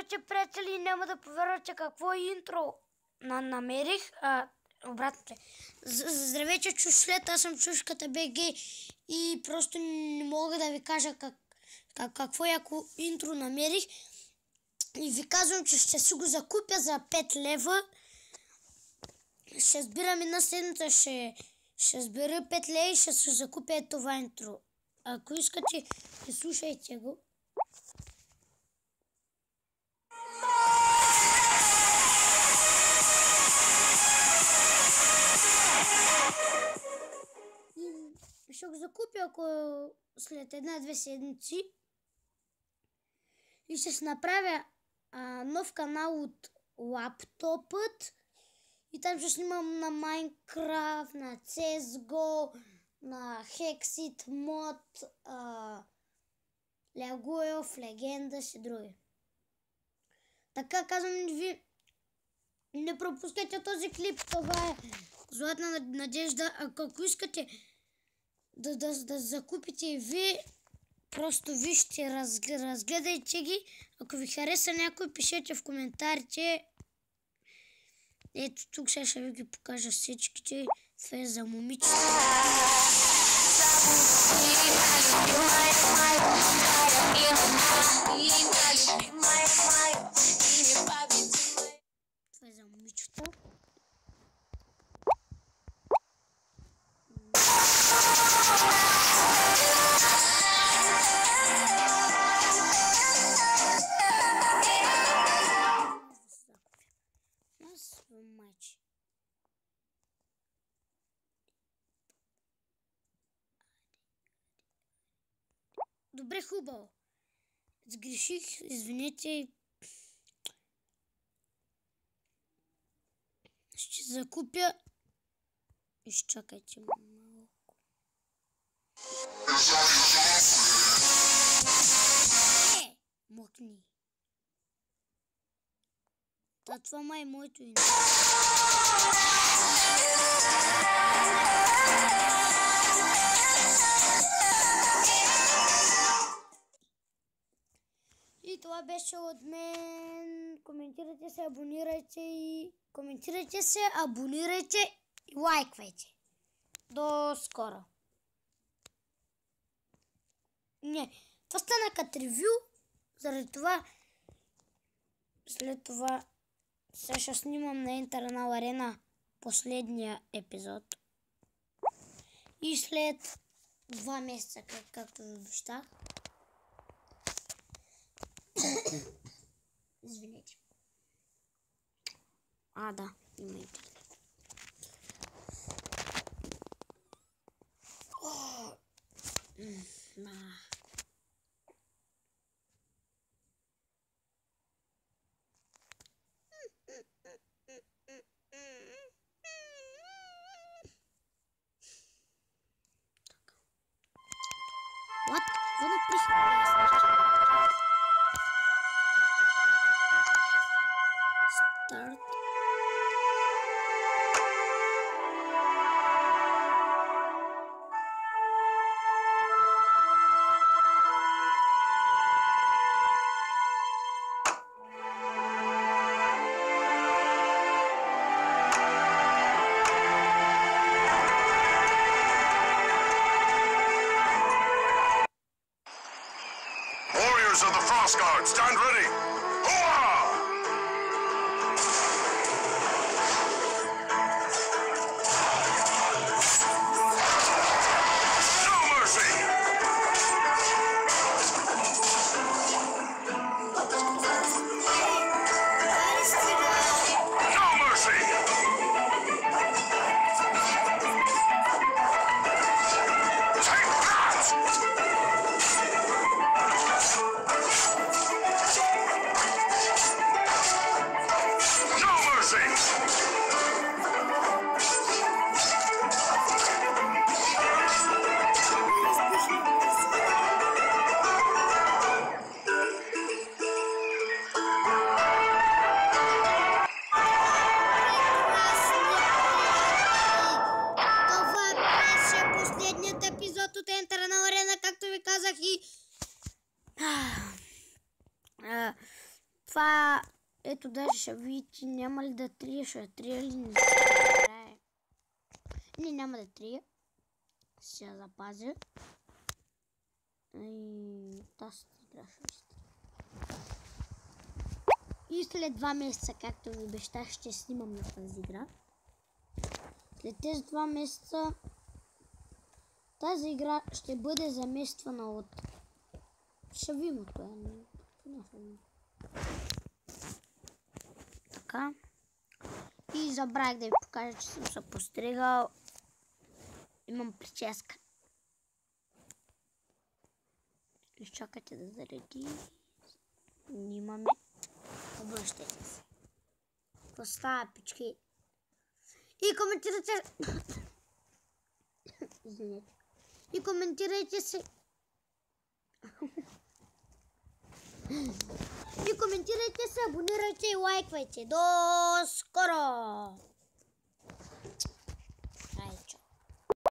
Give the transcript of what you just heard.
Иначе, приятели, няма да повярвате какво интро намерих. Обратно. Здравейте, чушлет, аз съм Чушката БГ и просто не мога да ви кажа какво яко интро намерих. И ви казвам, че ще си го закупя за 5 лева. Ще сбирам една седмица, ще сбера 5 лева и ще се закупя това интро. Ако искате, слушайте го. И ще го закупя ако след една-две седмици. И ще се направя нов канал от лаптопът. И там ще снимам на Minecraft, на CSGO, на Hexit Mod, League of Legends и други. Така казвам ви, не пропускайте този клип, това е Златна надежда. Ако искате да закупите и ви, просто вижте, разгледайте ги. Ако ви хареса някой, пишете в коментарите. Ето тук сега ще ви ги покажа всичките. Това е за момичета. Това е за момичета. Матч. Добре, хубаво. Сгреших, извинете. Ще закупя. Изчакайте малко. Мокни. Това май е моето име. И това беше от мен. Коментирайте се, абонирайте и лайквайте. До скоро. Не, това стана като ревю, заради това след това сега ще снимам на Internal Arena последния епизод. И след 2 месеца, както ви обещах. Извинете. Да, имайте. What? What a place. Start. Of the Frost Guard, stand ready! Hurrah! това, ето даже ще видите, няма ли да трия, ще трия ли, не знае. Не, няма да трия. Ще я запазя. И тази игра ще изтрия. И след 2 месеца, както ви обещах, ще снимам на тази игра. След тези 2 месеца тази игра ще бъде замествана от шавимото. Така. И забравих да ви покажа, че съм се постригал. Имам прическа. Изчакайте да зареди. Снимаме. Обръщайте се. Поставя пички. И коментирайте. Извинете. И коментирайте се. И коментирайте се, абонирайте и лайквайте. До скоро!